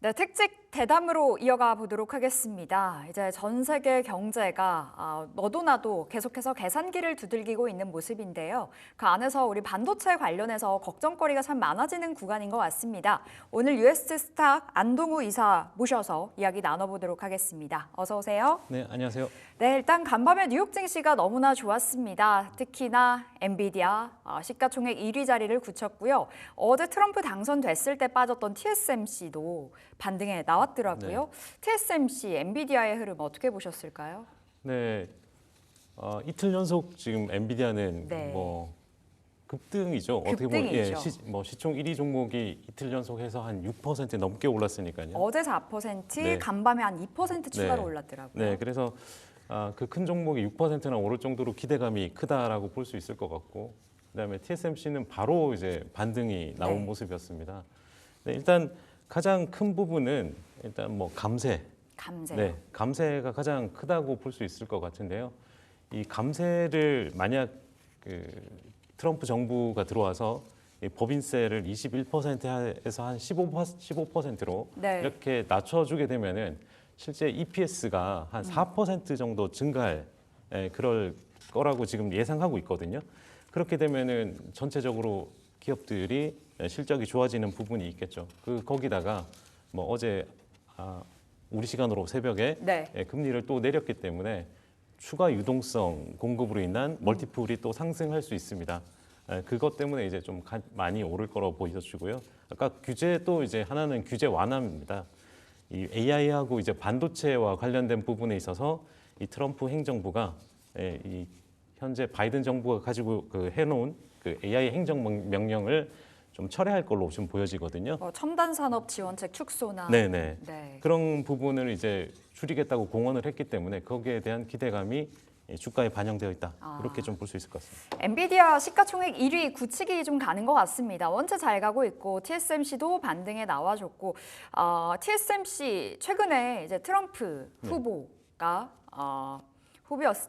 네, 특집 대담으로 이어가 보도록 하겠습니다. 이제 전 세계 경제가 너도 나도 계속해서 계산기를 두들기고 있는 모습인데요. 그 안에서 우리 반도체 관련해서 걱정거리가 참 많아지는 구간인 것 같습니다. 오늘 US스탁 안동우 이사 모셔서 이야기 나눠보도록 하겠습니다. 어서 오세요. 네, 안녕하세요. 네, 일단 간밤에 뉴욕 증시가 너무나 좋았습니다. 특히나 엔비디아 시가총액 1위 자리를 굳혔고요. 어제 트럼프 당선됐을 때 빠졌던 TSMC도 반등에 나왔더라고요. 네. TSMC, 엔비디아의 흐름 어떻게 보셨을까요? 네, 이틀 연속 지금 엔비디아는 네. 급등이죠. 어떻게 급등이죠. 보면 시총 1위 종목이 이틀 연속해서 한 6% 넘게 올랐으니까요. 어제 4%, 네. 간밤에 한 2% 추가로 네. 올랐더라고요. 네, 그래서 그 큰 종목이 6%나 오를 정도로 기대감이 크다라고 볼 수 있을 것 같고, 그다음에 TSMC는 바로 이제 반등이 나온 네. 모습이었습니다. 네, 일단 가장 큰 부분은 일단 감세. 감세. 네, 감세가 가장 크다고 볼 수 있을 것 같은데요. 이 감세를 만약 트럼프 정부가 들어와서 이 법인세를 21%에서 한 15%로 네. 이렇게 낮춰주게 되면은 실제 EPS가 한 4% 정도 증가할 그럴 거라고 지금 예상하고 있거든요. 그렇게 되면은 전체적으로 기업들이 실적이 좋아지는 부분이 있겠죠. 거기다가 어제 우리 시간으로 새벽에 네. 금리를 또 내렸기 때문에 추가 유동성 공급으로 인한 멀티플이 또 상승할 수 있습니다. 그것 때문에 이제 좀 많이 오를 거라고 보여지고요. 아까 규제도 이제 하나는 규제 완화입니다. 이 AI하고 이제 반도체와 관련된 부분에 있어서 이 트럼프 행정부가 이 현재 바이든 정부가 가지고 해놓은 AI 행정 명령을 좀 철회할 걸로 지금 보여지거든요. 첨단 산업 지원책 축소나 네네. 네. 그런 부분을 이제 줄이겠다고 공언을 했기 때문에 거기에 대한 기대감이 주가에 반영되어 있다. 이렇게 좀 볼 수 있을 것 같습니다. 엔비디아 시가총액 1위 굳히기 좀 가는 것 같습니다. 원체 잘 가고 있고 TSMC도 반등에 나와줬고 TSMC 최근에 이제 트럼프 후보가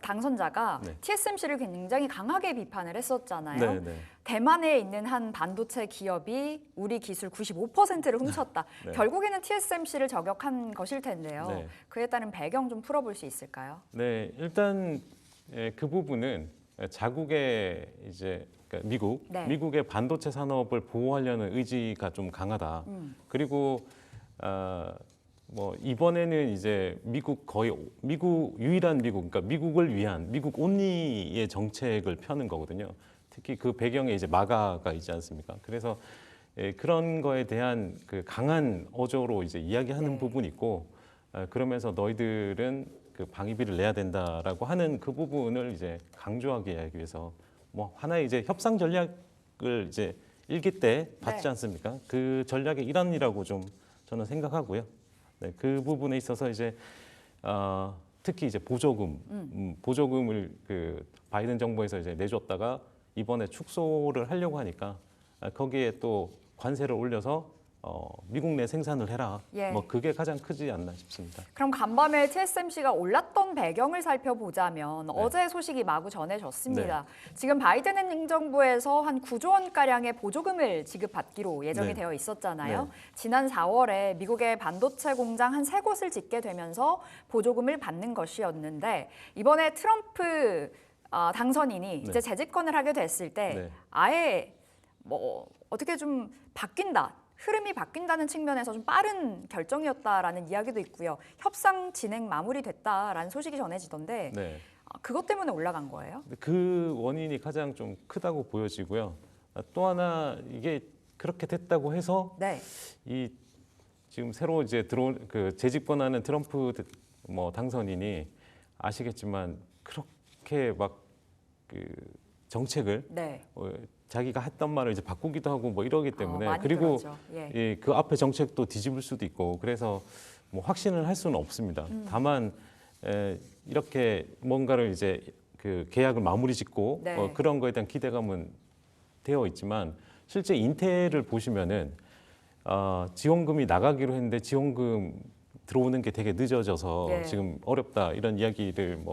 당선자가 네. TSMC를 굉장히 강하게 비판을 했었잖아요. 네, 네. 대만에 있는 한 반도체 기업이 우리 기술 95%를 훔쳤다. 네. 결국에는 TSMC를 저격한 것일 텐데요. 네. 그에 따른 배경 좀 풀어볼 수 있을까요? 네, 일단 그 부분은 자국의 이제 그러니까 네. 미국의 반도체 산업을 보호하려는 의지가 좀 강하다. 그리고 이번에는 이제 미국 유일한 그러니까 미국을 위한 미국 온리의 정책을 펴는 거거든요. 특히 그 배경에 이제 마가가 있지 않습니까? 그래서 그런 거에 대한 강한 어조로 이제 이야기하는 네. 부분이 있고, 그러면서 너희들은 방위비를 내야 된다라고 하는 그 부분을 이제 강조하게 하기 위해서 하나의 이제 협상 전략을 이제 일기 때 봤지 네. 않습니까? 그 전략의 일환이라고 좀 저는 생각하고요. 네, 그 부분에 있어서 이제 특히 이제 보조금을 바이든 정부에서 이제 내줬다가 이번에 축소를 하려고 하니까 거기에 또 관세를 올려서 미국 내 생산을 해라. 예. 그게 가장 크지 않나 싶습니다. 그럼 간밤에 TSMC가 올랐던 배경을 살펴보자면 어제 소식이 마구 전해졌습니다. 지금 바이든 행정부에서 한 9조 원가량의 보조금을 지급받기로 예정이 네. 되어 있었잖아요. 네. 지난 4월에 미국의 반도체 공장 한 3곳을 짓게 되면서 보조금을 받는 것이었는데 이번에 트럼프 당선인이 이제 재집권을 하게 됐을 때 아예 어떻게 좀 바뀐다. 흐름이 바뀐다는 측면에서 좀 빠른 결정이었다라는 이야기도 있고요. 협상 진행 마무리됐다라는 소식이 전해지던데 네. 그것 때문에 올라간 거예요? 그 원인이 가장 좀 크다고 보여지고요. 또 하나 이게 그렇게 됐다고 해서 네. 이 지금 새로 이제 들어온 재집권하는 트럼프 당선인이 아시겠지만 그렇게 정책을 네. 자기가 했던 말을 이제 바꾸기도 하고 이러기 때문에 많이 그리고 그러죠. 예. 그 앞에 정책도 뒤집을 수도 있고 그래서 확신을 할 수는 없습니다. 다만 이렇게 뭔가를 이제 계약을 마무리 짓고 네. 그런 거에 대한 기대감은 되어 있지만 실제 인텔을 보시면은 지원금이 나가기로 했는데 지원금 들어오는 게 되게 늦어져서 예. 지금 어렵다 이런 이야기를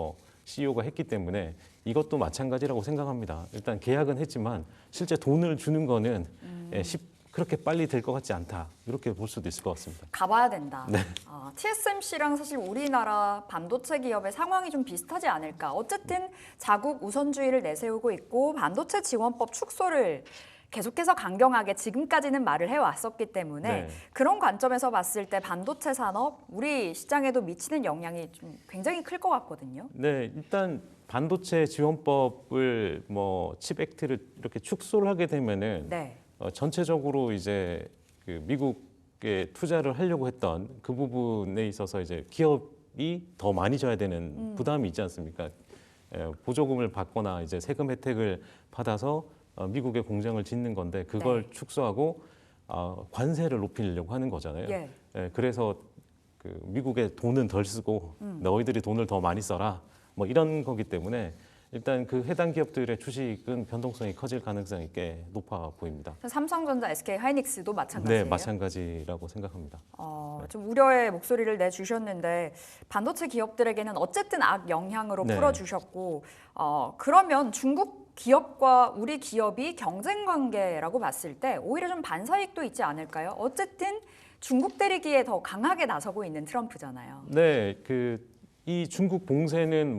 CEO가 했기 때문에 이것도 마찬가지라고 생각합니다. 일단 계약은 했지만 실제 돈을 주는 거는 그렇게 빨리 될 것 같지 않다. 이렇게 볼 수도 있을 것 같습니다. 가봐야 된다. 네. TSMC랑 사실 우리나라 반도체 기업의 상황이 좀 비슷하지 않을까. 어쨌든 자국 우선주의를 내세우고 있고 반도체 지원법 축소를 계속해서 강경하게 지금까지는 말을 해왔었기 때문에 네. 그런 관점에서 봤을 때 반도체 산업, 우리 시장에도 미치는 영향이 좀 굉장히 클 것 같거든요. 네, 일단 반도체 지원법을 뭐 칩 액트를 이렇게 축소를 하게 되면은 네. 전체적으로 이제 그 미국에 투자를 하려고 했던 그 부분에 있어서 이제 기업이 더 많이 져야 되는 부담이 있지 않습니까? 보조금을 받거나 이제 세금 혜택을 받아서 미국에 공장을 짓는 건데 그걸 네. 축소하고 관세를 높이려고 하는 거잖아요. 예. 그래서 그 미국에 돈은 덜 쓰고 너희들이 돈을 더 많이 써라 뭐 이런 거기 때문에 일단 그 해당 기업들의 주식은 변동성이 커질 가능성이 꽤 높아 보입니다. 삼성전자, SK 하이닉스도 마찬가지예요. 네, 마찬가지라고 생각합니다. 좀 우려의 목소리를 내주셨는데 반도체 기업들에게는 어쨌든 악 영향으로 네. 풀어주셨고 그러면 중국 기업과 우리 기업이 경쟁 관계라고 봤을 때 오히려 좀 반사익도 있지 않을까요? 어쨌든 중국 때리기에 더 강하게 나서고 있는 트럼프잖아요. 네, 이 중국 봉쇄는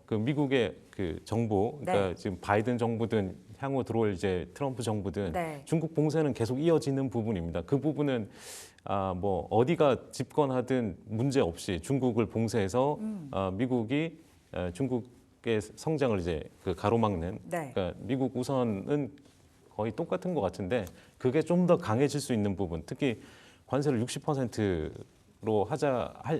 그 미국의 그 정부, 그러니까 네. 지금 바이든 정부든 향후 들어올 이제 트럼프 정부든 네. 중국 봉쇄는 계속 이어지는 부분입니다. 그 부분은 뭐 어디가 집권하든 문제 없이 중국을 봉쇄해서 미국이 중국의 성장을 이제 그 가로막는, 네. 그러니까 미국 우선은 거의 똑같은 것 같은데 그게 좀 더 강해질 수 있는 부분, 특히 관세를 60%로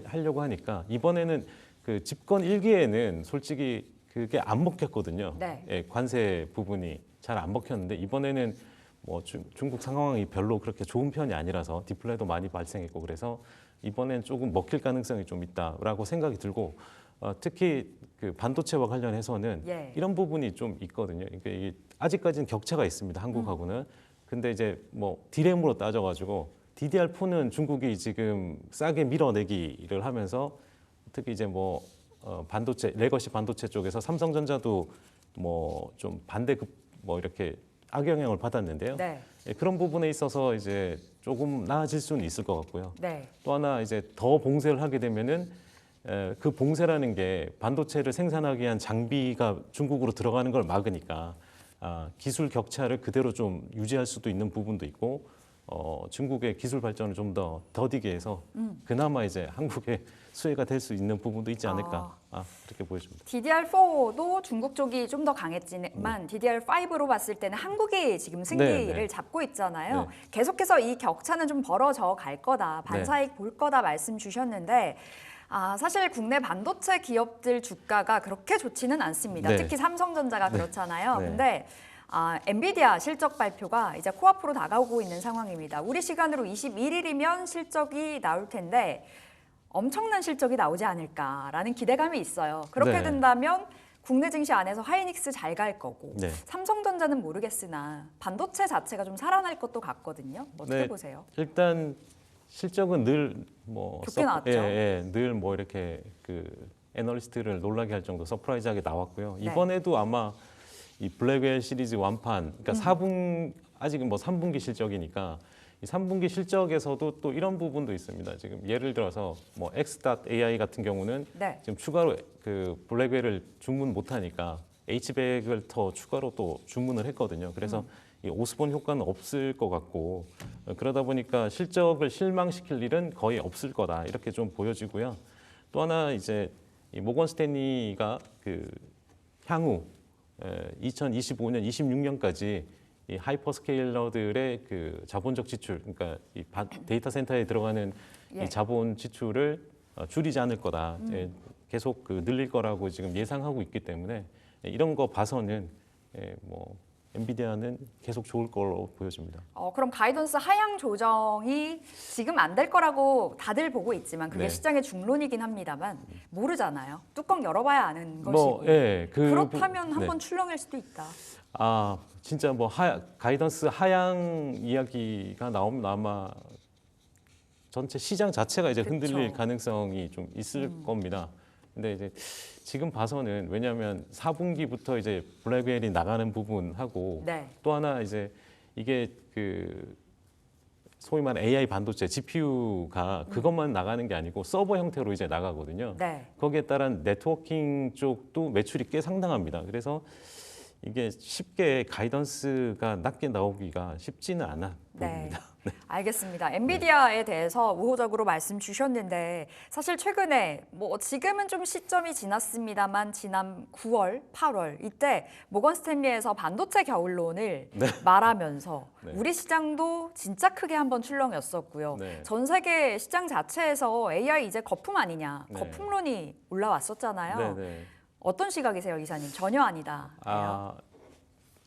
하려고 하니까 이번에는 그 집권 1기에는 솔직히 그게 안 먹혔거든요. 네. 예, 관세 부분이 잘 안 먹혔는데 이번에는 뭐 중국 상황이 별로 그렇게 좋은 편이 아니라서 디플레도 많이 발생했고 그래서 이번엔 조금 먹힐 가능성이 좀 있다라고 생각이 들고 특히 그 반도체와 관련해서는 예. 이런 부분이 좀 있거든요. 그러니까 이게 아직까지는 격차가 있습니다. 한국하고는. 근데 이제 뭐 디램으로 따져가지고 DDR4는 중국이 지금 싸게 밀어내기를 하면서 특히 이제 뭐 반도체 레거시 반도체 쪽에서 삼성전자도 뭐 좀 반대급 뭐 이렇게 악영향을 받았는데요. 네. 예, 그런 부분에 있어서 이제 조금 나아질 수는 있을 것 같고요. 네. 또 하나 이제 더 봉쇄를 하게 되면은 그 봉쇄라는 게 반도체를 생산하기 위한 장비가 중국으로 들어가는 걸 막으니까 기술 격차를 그대로 좀 유지할 수도 있는 부분도 있고 중국의 기술 발전을 좀 더 더디게 해서 그나마 이제 한국의 수혜가 될 수 있는 부분도 있지 않을까 그렇게 보여집니다. DDR4도 중국 쪽이 좀 더 강했지만 DDR5로 봤을 때는 한국이 지금 승기를 네. 잡고 있잖아요. 네. 계속해서 이 격차는 좀 벌어져 갈 거다. 반사익 볼 거다 말씀 주셨는데 사실 국내 반도체 기업들 주가가 그렇게 좋지는 않습니다. 네. 특히 삼성전자가 그렇잖아요. 네. 근데 엔비디아 실적 발표가 이제 코앞으로 다가오고 있는 상황입니다. 우리 시간으로 21일이면 실적이 나올 텐데 엄청난 실적이 나오지 않을까라는 기대감이 있어요. 그렇게 네. 된다면 국내 증시 안에서 하이닉스 잘 갈 거고 네. 삼성전자는 모르겠으나 반도체 자체가 좀 살아날 것도 같거든요. 어떻게 네. 보세요? 일단 실적은 늘 뭐 좋게 나왔죠. 늘 뭐 이렇게 그 애널리스트를 놀라게 할 정도 서프라이즈하게 나왔고요. 네. 이번에도 아마 이 블랙웰 시리즈 완판, 그러니까 아직은 뭐 3분기 실적이니까 이 3분기 실적에서도 또 이런 부분도 있습니다. 지금 예를 들어서 뭐 X.AI 같은 경우는 네. 지금 추가로 그 블랙웰을 주문 못하니까 H백을 더 추가로 또 주문을 했거든요. 그래서 이 오스본 효과는 없을 것 같고 그러다 보니까 실적을 실망시킬 일은 거의 없을 거다 이렇게 좀 보여지고요. 또 하나 이제 이 모건 스탠리가 그 향후 2025년, 26년까지 이 하이퍼스케일러들의 그 자본적 지출, 그러니까 이 데이터 센터에 들어가는 예. 이 자본 지출을 줄이지 않을 거다. 계속 그 늘릴 거라고 지금 예상하고 있기 때문에 이런 거 봐서는 뭐 엔비디아는 계속 좋을 걸로 보여집니다. 그럼 가이던스 하향 조정이 지금 안 될 거라고 다들 보고 있지만 그게 네. 시장의 중론이긴 합니다만 모르잖아요. 뚜껑 열어봐야 아는 것이고. 그렇다면 네. 한번 출렁일 수도 있다. 진짜 뭐 가이던스 하향 이야기가 나오면 아마 전체 시장 자체가 이제 흔들릴 그쵸. 가능성이 좀 있을 겁니다. 근데 이제 지금 봐서는 왜냐하면 4분기부터 이제 블랙웰이 나가는 부분하고 네. 또 하나 이제 이게 그 소위 말하는 AI 반도체 GPU가 그것만 나가는 게 아니고 서버 형태로 이제 나가거든요. 네. 거기에 따른 네트워킹 쪽도 매출이 꽤 상당합니다. 그래서 이게 쉽게 가이던스가 낮게 나오기가 쉽지는 않아 보입니다. 네. 알겠습니다. 엔비디아에 대해서 우호적으로 말씀 주셨는데 사실 최근에 뭐 지금은 좀 시점이 지났습니다만 지난 9월, 8월 이때 모건 스탠리에서 반도체 겨울론을 말하면서 네. 우리 시장도 진짜 크게 한번 출렁였었고요. 네. 전 세계 시장 자체에서 AI 이제 거품 아니냐, 네. 거품론이 올라왔었잖아요. 네, 네. 어떤 시각이세요, 이사님? 전혀 아니다. 아,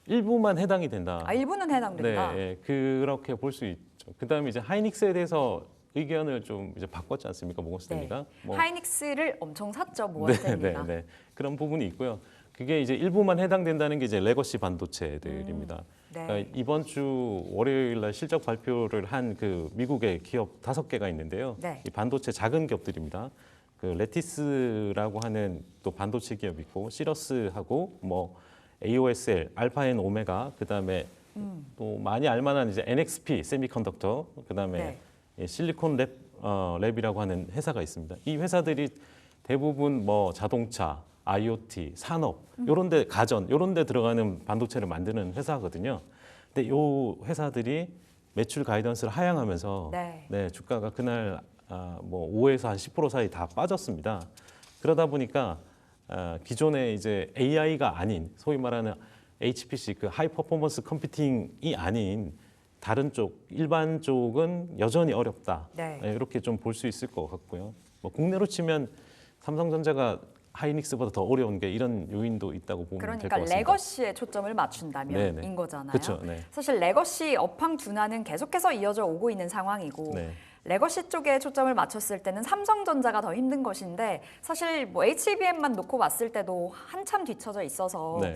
일부만 해당이 된다. 일부는 해당된다. 네, 예, 그렇게 볼 수 있죠. 그다음에 이제 하이닉스에 대해서 의견을 좀 이제 바꿨지 않습니까, 모건 스탠리가? 뭐, 하이닉스를 엄청 샀죠, 모건 스탠리가. 네. 그런 부분이 있고요. 그게 이제 일부만 해당된다는 게 이제 레거시 반도체들입니다. 네. 그러니까 이번 주 월요일 날 실적 발표를 한 그 미국의 기업 5개가 있는데요. 네. 이 반도체 작은 기업들입니다. 그 레티스라고 하는 또 반도체 기업 있고 시러스하고 뭐 AOSL, 알파앤 오메가, 그다음에 또 많이 알만한 이제 NXP 세미컨덕터, 그다음에 실리콘 랩이라고 하는 회사가 있습니다. 이 회사들이 대부분 뭐 자동차, IoT, 산업 요런 데 가전 요런 데 들어가는 반도체를 만드는 회사거든요. 근데 요 회사들이 매출 가이던스를 하향하면서 네. 주가가 그날 뭐 5에서 한 10% 사이 다 빠졌습니다. 그러다 보니까 기존의 이제 AI가 아닌 소위 말하는 HPC 그 하이 퍼포먼스 컴퓨팅이 아닌 다른 쪽 일반 쪽은 여전히 어렵다. 네. 이렇게 좀 볼 수 있을 것 같고요. 뭐 국내로 치면 삼성전자가 하이닉스보다 더 어려운 게 이런 요인도 있다고 보면 될 것 그러니까 같습니다. 레거시에 초점을 맞춘다면인 네네. 거잖아요. 그쵸, 네. 사실 레거시 업황 둔화는 계속해서 이어져 오고 있는 상황이고 네. 레거시 쪽에 초점을 맞췄을 때는 삼성전자가 더 힘든 것인데 사실 뭐 HBM만 놓고 봤을 때도 한참 뒤처져 있어서 네.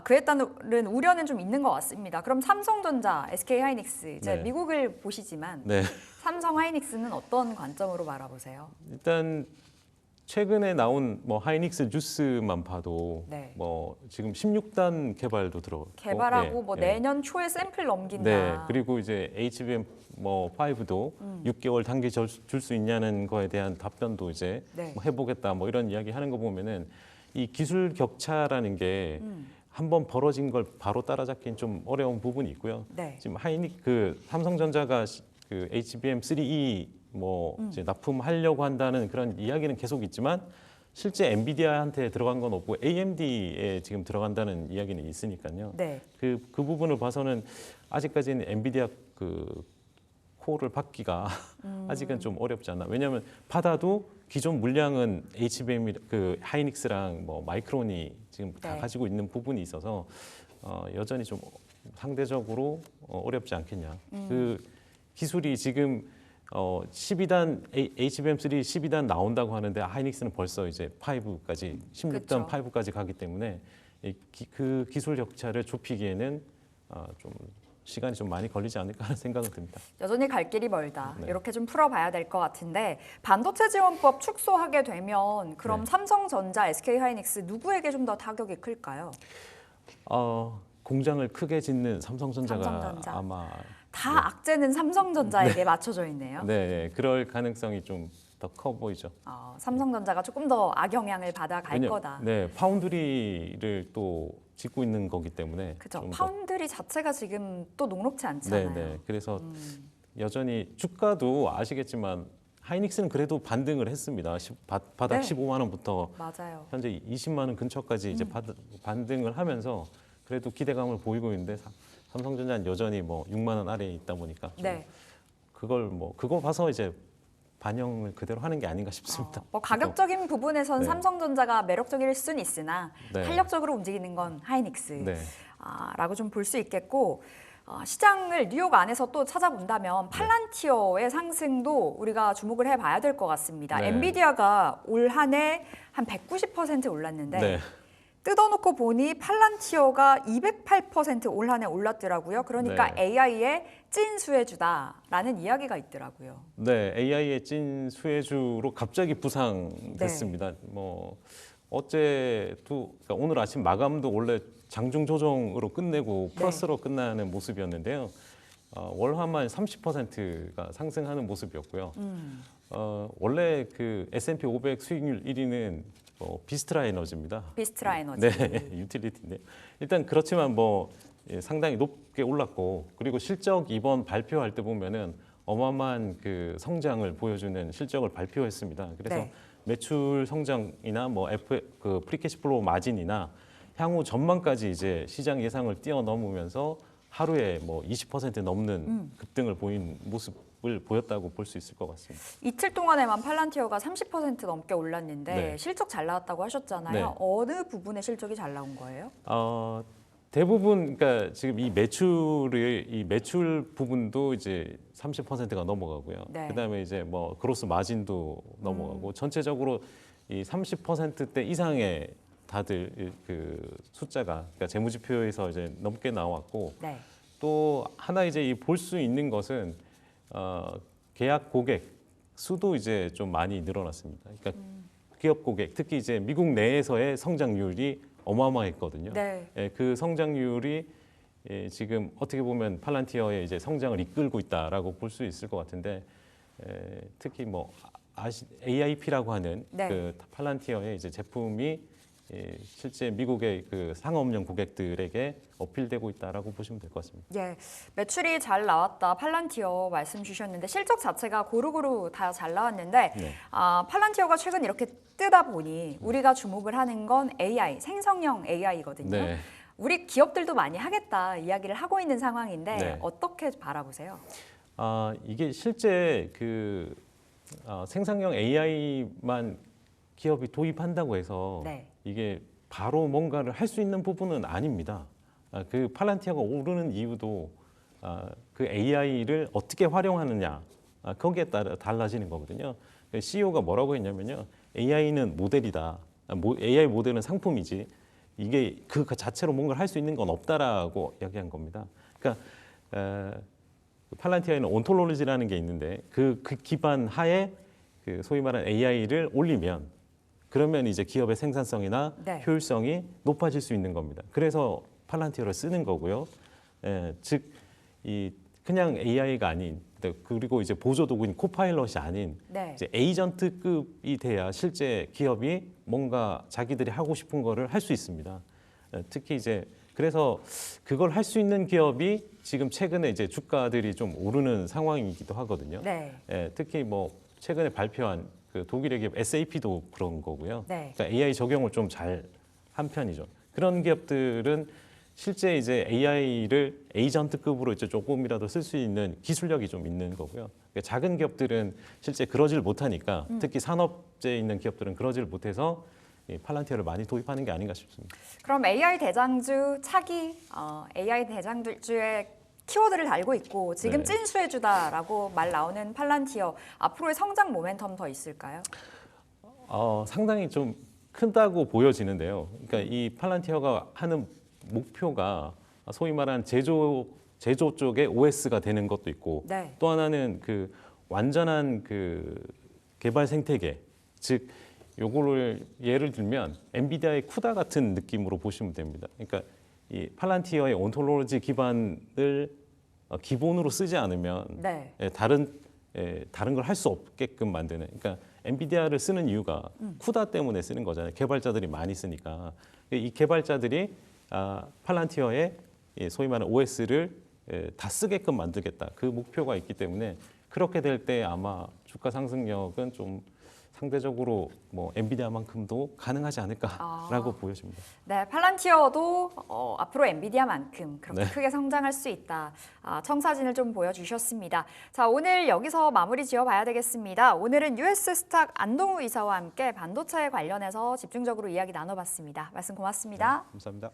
그에 따른 우려는 좀 있는 것 같습니다. 그럼 삼성전자, SK하이닉스 이제 네. 미국을 보시지만 네. 삼성하이닉스는 어떤 관점으로 바라보세요? 일단 최근에 나온 뭐 하이닉스 뉴스만 봐도 네. 뭐 지금 16단 개발도 들어갔고 개발하고 뭐 내년 초에 샘플 넘긴다. 네, 그리고 이제 HBM 뭐 5도 6개월 단기 줄 수 있냐는 거에 대한 답변도 이제 네. 뭐 해보겠다 뭐 이런 이야기 하는 거 보면은 이 기술 격차라는 게 한번 벌어진 걸 바로 따라잡기는 좀 어려운 부분이 있고요. 네. 지금 그 삼성전자가 그 HBM3E 뭐 이제 납품하려고 한다는 그런 이야기는 계속 있지만 실제 엔비디아한테 들어간 건 없고 AMD에 지금 들어간다는 이야기는 있으니까요. 네. 그 부분을 봐서는 아직까지는 엔비디아 그 코어를 받기가 아직은 좀 어렵지 않나. 왜냐하면 받아도 기존 물량은 HBM 그 하이닉스랑 뭐 마이크론이 지금 다 네. 가지고 있는 부분이 있어서 여전히 좀 상대적으로 어렵지 않겠냐. 그 기술이 지금 12단 HBM3 12단 나온다고 하는데 하이닉스는 벌써 이제 5까지 16단 그쵸. 5까지 가기 때문에 그 기술 격차를 좁히기에는 좀 시간이 좀 많이 걸리지 않을까 하는 생각은 듭니다. 여전히 갈 길이 멀다. 네. 이렇게 좀 풀어봐야 될 것 같은데 반도체 지원법 축소하게 되면 그럼 네. 삼성전자, SK하이닉스 누구에게 좀 더 타격이 클까요? 공장을 크게 짓는 삼성전자가 삼성전자. 아마 다 악재는 삼성전자에게 맞춰져 있네요. 그럴 가능성이 좀 더 커 보이죠. 삼성전자가 조금 더 악영향을 받아갈 거다. 네, 파운드리를 또 짓고 있는 거기 때문에 그죠. 좀 더- 파운드리 자체가 지금 또 녹록지 않잖아요. 네. 그래서 여전히 주가도 아시겠지만 하이닉스는 그래도 반등을 했습니다. 바닥 네. 15만 원부터 맞아요. 현재 20만 원 근처까지 이제 반등을 하면서 그래도 기대감을 보이고 있는데 삼성전자는 여전히 뭐 6만 원 아래에 있다 보니까 좀 네. 그거 봐서 이제 반영을 그대로 하는 게 아닌가 싶습니다. 뭐 가격적인 부분에선 네. 삼성전자가 매력적일 수는 있으나 네. 탄력적으로 움직이는 건 하이닉스. 네. 라고 좀 볼 수 있겠고 시장을 뉴욕 안에서 또 찾아본다면 팔란티어의 상승도 우리가 주목을 해봐야 될 것 같습니다. 네. 엔비디아가 올 한 해 한 190% 올랐는데 네. 뜯어놓고 보니 팔란티어가 208% 올 한 해 올랐더라고요. 그러니까 네. AI의 찐 수혜주다라는 이야기가 있더라고요. 네, AI의 찐 수혜주로 갑자기 부상됐습니다. 뭐 어제도 그러니까 오늘 아침 마감도 원래 장중 조정으로 끝내고 플러스로 끝나는 모습이었는데요. 월화만 30%가 상승하는 모습이었고요. 원래 그 S&P 500 수익률 1위는 비스트라 에너지입니다. 비스트라 에너지. 네, 유틸리티인데 일단 그렇지만 상당히 높게 올랐고 그리고 실적 이번 발표할 때 보면은 어마어마한 그 성장을 보여주는 실적을 발표했습니다. 그래서 네. 매출 성장이나 그 프리캐시플로우 마진이나 향후 전망까지 이제 시장 예상을 뛰어넘으면서 하루에 20% 넘는 급등을 보인 모습을 보였다고 볼 수 있을 것 같습니다. 이틀 동안에만 팔란티어가 30% 넘게 올랐는데 네. 실적 잘 나왔다고 하셨잖아요. 네. 어느 부분의 실적이 잘 나온 거예요? 대부분 그러니까 지금 이 매출 부분도 이제 30%가 넘어가고요. 네. 그다음에 이제 그로스 마진도 넘어가고 전체적으로 이 30%대 이상의 다들 그 숫자가 그러니까 재무지표에서 이제 넘게 나왔고 네. 또 하나 이제 볼 수 있는 것은 계약 고객 수도 이제 좀 많이 늘어났습니다. 그러니까 기업 고객 특히 이제 미국 내에서의 성장률이 어마어마했거든요. 네. 예, 그 성장률이 지금 어떻게 보면 팔란티어의 이제 성장을 이끌고 있다라고 볼 수 있을 것 같은데 특히 AIP라고 하는 네. 그 팔란티어의 이제 제품이 실제 미국의 그 상업용 고객들에게 어필되고 있다라고 보시면 될 것 같습니다. 예, 매출이 잘 나왔다 팔란티어 말씀 주셨는데 실적 자체가 고루고루 다 잘 나왔는데 네. 팔란티어가 최근 이렇게 뜨다 보니 우리가 주목을 하는 건 AI, 생성형 AI거든요. 네. 우리 기업들도 많이 하겠다 이야기를 하고 있는 상황인데 네. 어떻게 바라보세요? 이게 실제 그 생성형 AI만 기업이 도입한다고 해서 네. 이게 바로 뭔가를 할 수 있는 부분은 아닙니다. 그 팔란티어가 오르는 이유도 그 AI를 어떻게 활용하느냐 거기에 따라 달라지는 거거든요. CEO가 뭐라고 했냐면요, AI는 모델이다. AI 모델은 상품이지 이게 그 자체로 뭔가를 할 수 있는 건 없다라고 이야기한 겁니다. 그러니까 팔란티어에는 온톨로지라는 게 있는데 그 기반 하에 그 소위 말하는 AI를 올리면 그러면 이제 기업의 생산성이나 네. 효율성이 높아질 수 있는 겁니다. 그래서 팔란티어를 쓰는 거고요. 즉 이 그냥 AI가 아닌 그리고 이제 보조 도구인 코파일럿이 아닌 네. 이제 에이전트급이 돼야 실제 기업이 뭔가 자기들이 하고 싶은 거를 할 수 있습니다. 특히 이제 그래서 그걸 할 수 있는 기업이 지금 최근에 이제 주가들이 좀 오르는 상황이기도 하거든요. 네. 특히 최근에 발표한 그 독일의 기업 SAP도 그런 거고요. 네. 그러니까 AI 적용을 좀 잘 한 편이죠. 그런 기업들은 실제 이제 AI를 에이전트급으로 이제 조금이라도 쓸 수 있는 기술력이 좀 있는 거고요. 그러니까 작은 기업들은 실제 그러질 못하니까 특히 산업재에 있는 기업들은 그러질 못해서 이 팔란티어를 많이 도입하는 게 아닌가 싶습니다. 그럼 AI 대장주 차기 AI 대장주의 키워드를 달고 있고 지금 네. 찐수혜주다라고 말 나오는 팔란티어 앞으로의 성장 모멘텀 더 있을까요? 상당히 좀 크다고 보여지는데요. 그러니까 이 팔란티어가 하는 목표가 소위 말하는 제조 쪽의 OS가 되는 것도 있고 네. 또 하나는 그 완전한 그 개발 생태계, 즉 요거를 예를 들면 엔비디아의 쿠다 같은 느낌으로 보시면 됩니다. 그러니까 이 팔란티어의 온톨로지 기반을 기본으로 쓰지 않으면 네. 다른 걸 할 수 없게끔 만드는. 그러니까 엔비디아를 쓰는 이유가 쿠다 때문에 쓰는 거잖아요. 개발자들이 많이 쓰니까 이 개발자들이 팔란티어의 소위 말하는 OS를 다 쓰게끔 만들겠다. 그 목표가 있기 때문에 그렇게 될 때 아마 주가 상승력은 좀 상대적으로 엔비디아만큼도 가능하지 않을까라고 보여집니다. 네, 팔란티어도 앞으로 엔비디아만큼 그렇게 네. 크게 성장할 수 있다. 청사진을 좀 보여주셨습니다. 자, 오늘 여기서 마무리 지어봐야 되겠습니다. 오늘은 US 스탁 안동우 이사와 함께 반도체 관련해서 집중적으로 이야기 나눠봤습니다. 말씀 고맙습니다. 네, 감사합니다.